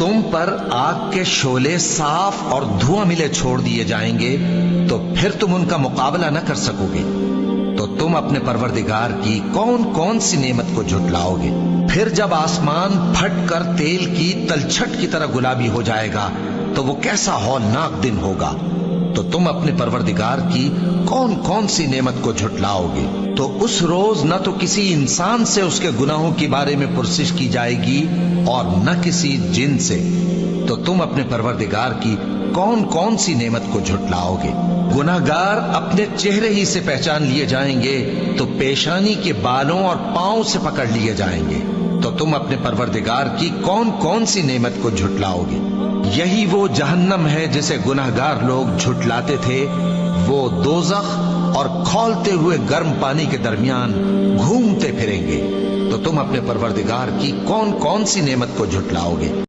तुम पर आग के शोले साफ और धुआं मिले छोड़ दिए जाएंगे तो फिर तुम उनका मुकाबला न कर सकोगे। तो तुम अपने परवरदिगार की कौन कौन सी नेमत को झुटलाओगे। फिर जब आसमान फट कर तेल की तलछट की तरह गुलाबी हो जाएगा तो वो कैसा हौलनाक दिन होगा। तो तुम अपने परवरदिगार की कौन कौन सी नेमत को झुटलाओगे। तो उस रोज न तो किसी इंसान से उसके गुनाहों के बारे में पुरसिश की जाएगी और न किसी जिन से। तो तुम अपने परवरदिगार की कौन कौन सी नेमत को झुटलाओगे। गुनाहगार अपने चेहरे ही से पहचान लिए जाएंगे तो पेशानी के बालों और पांव से पकड़ लिए जाएंगे। तो तुम अपने परवरदिगार की कौन कौन सी नेमत को झुटलाओगे। यही वो जहन्नम है जिसे गुनाहगार लोग झुटलाते थे। वो दोजख और खौलते हुए गर्म पानी के दरमियान घूमते फिरेंगे। तो तुम अपने परवरदिगार की कौन कौन सी नेमत को झुटलाओगे।